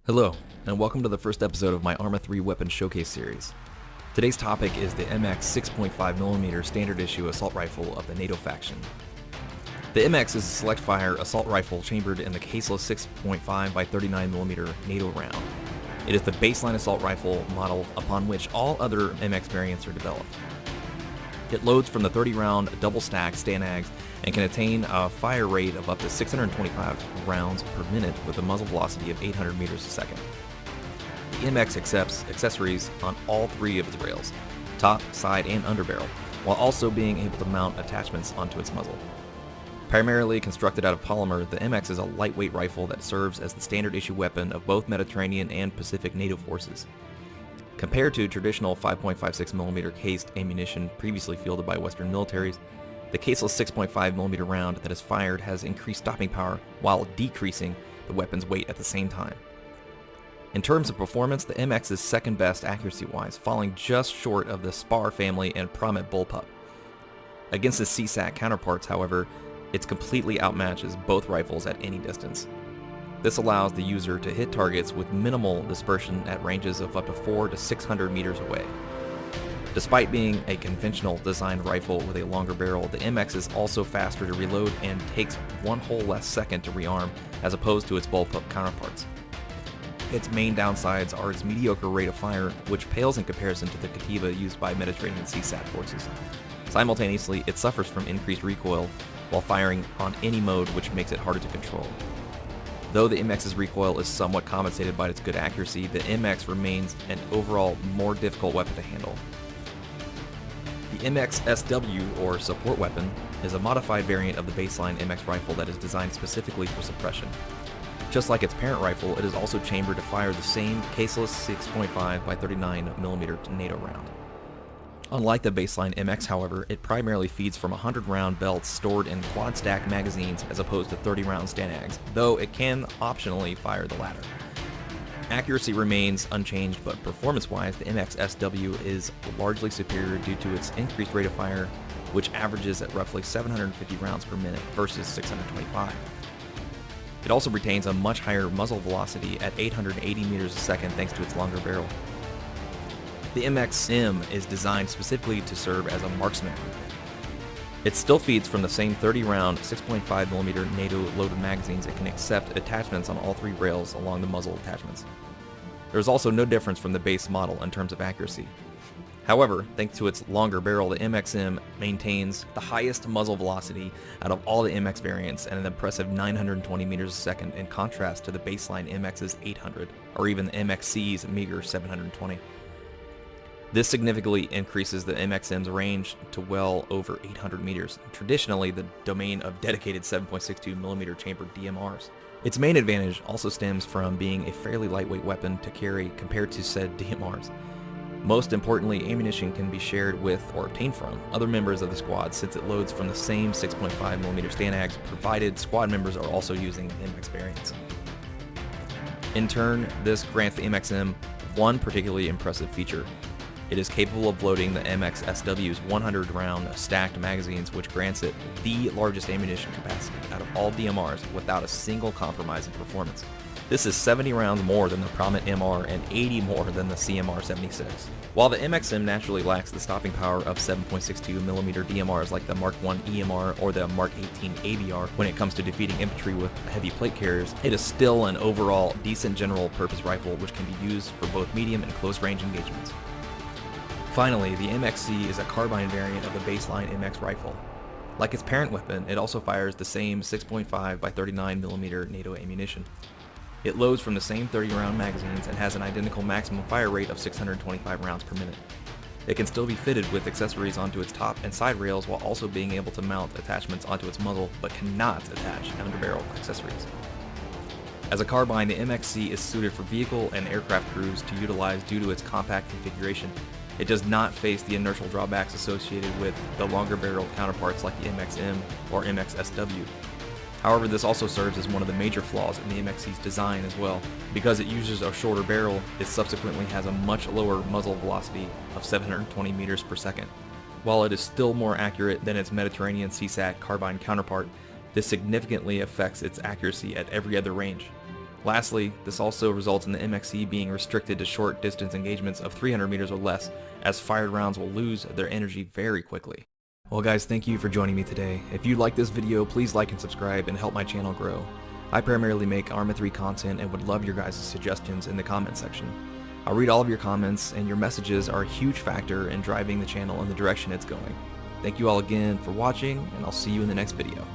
Hello, and welcome to the first episode of my ArmA 3 weapon showcase series. Today's topic is the MX 6.5mm standard issue assault rifle of the NATO faction. The MX is a select fire assault rifle chambered in the caseless 6.5 by 39mm NATO round. It is the baseline assault rifle model upon which all other MX variants are developed. It loads from the 30-round double-stack Stanags and can attain a fire rate of up to 625 rounds per minute with a muzzle velocity of 800 meters a second. The MX accepts accessories on all three of its rails, top, side, and underbarrel, while also being able to mount attachments onto its muzzle. Primarily constructed out of polymer, the MX is a lightweight rifle that serves as the standard issue weapon of both Mediterranean and Pacific NATO forces. Compared to traditional 5.56mm cased ammunition previously fielded by Western militaries, the caseless 6.5mm round that is fired has increased stopping power while decreasing the weapon's weight at the same time. In terms of performance, the MX is second best accuracy-wise, falling just short of the Spar family and Promet Bullpup. Against its CSAT counterparts, however, it completely outmatches both rifles at any distance. This allows the user to hit targets with minimal dispersion at ranges of up to 400 to 600 meters away. Despite being a conventional designed rifle with a longer barrel, the MX is also faster to reload and takes one whole less second to rearm as opposed to its bullpup counterparts. Its main downsides are its mediocre rate of fire, which pales in comparison to the Kativa used by Mediterranean CSAT forces. Simultaneously, it suffers from increased recoil while firing on any mode, which makes it harder to control. Though the MX's recoil is somewhat compensated by its good accuracy, the MX remains an overall more difficult weapon to handle. The MX SW, or support weapon, is a modified variant of the baseline MX rifle that is designed specifically for suppression. Just like its parent rifle, it is also chambered to fire the same caseless 6.5 by 39mm NATO round. Unlike the baseline MX, however, it primarily feeds from 100-round belts stored in quad-stack magazines as opposed to 30-round Stanags, though it can optionally fire the latter. Accuracy remains unchanged, but performance-wise, the MX SW is largely superior due to its increased rate of fire, which averages at roughly 750 rounds per minute versus 625. It also retains a much higher muzzle velocity at 880 meters a second thanks to its longer barrel. The MX-M is designed specifically to serve as a marksman rifle. It still feeds from the same 30-round 6.5mm NATO loaded magazines and can accept attachments on all three rails along the muzzle attachments. There is also no difference from the base model in terms of accuracy. However, thanks to its longer barrel, the MX-M maintains the highest muzzle velocity out of all the MX variants at an impressive 920 meters a second, in contrast to the baseline MX's 800, or even the MXC's meager 720. This significantly increases the MX-M's range to well over 800 meters, traditionally the domain of dedicated 7.62mm chambered DMRs. Its main advantage also stems from being a fairly lightweight weapon to carry compared to said DMRs. Most importantly, ammunition can be shared with or obtained from other members of the squad since it loads from the same 6.5mm Stanags, provided squad members are also using MX variants. In turn, this grants the MX-M one particularly impressive feature. It is capable of loading the MX SW's 100-round stacked magazines, which grants it the largest ammunition capacity out of all DMRs without a single compromise in performance. This is 70 rounds more than the Promet MR and 80 more than the CMR 76. While the MX-M naturally lacks the stopping power of 7.62mm DMRs like the Mark I EMR or the Mark 18 ABR when it comes to defeating infantry with heavy plate carriers, it is still an overall decent general purpose rifle which can be used for both medium and close range engagements. Finally, the MXC is a carbine variant of the baseline MX rifle. Like its parent weapon, it also fires the same 6.5 by 39mm NATO ammunition. It loads from the same 30-round magazines and has an identical maximum fire rate of 625 rounds per minute. It can still be fitted with accessories onto its top and side rails while also being able to mount attachments onto its muzzle, but cannot attach underbarrel accessories. As a carbine, the MXC is suited for vehicle and aircraft crews to utilize due to its compact configuration. It does not face the inertial drawbacks associated with the longer barreled counterparts like the MX-M or MX-SW. However, this also serves as one of the major flaws in the MXC's design as well. Because it uses a shorter barrel, it subsequently has a much lower muzzle velocity of 720 meters per second. While it is still more accurate than its Mediterranean CSAT carbine counterpart, this significantly affects its accuracy at every other range. Lastly, this also results in the MXE being restricted to short distance engagements of 300 meters or less, as fired rounds will lose their energy very quickly. Well guys, thank you for joining me today. If you like this video, please like and subscribe and help my channel grow. I primarily make ArmA 3 content and would love your guys' suggestions in the comment section. I'll read all of your comments, and your messages are a huge factor in driving the channel in the direction it's going. Thank you all again for watching, and I'll see you in the next video.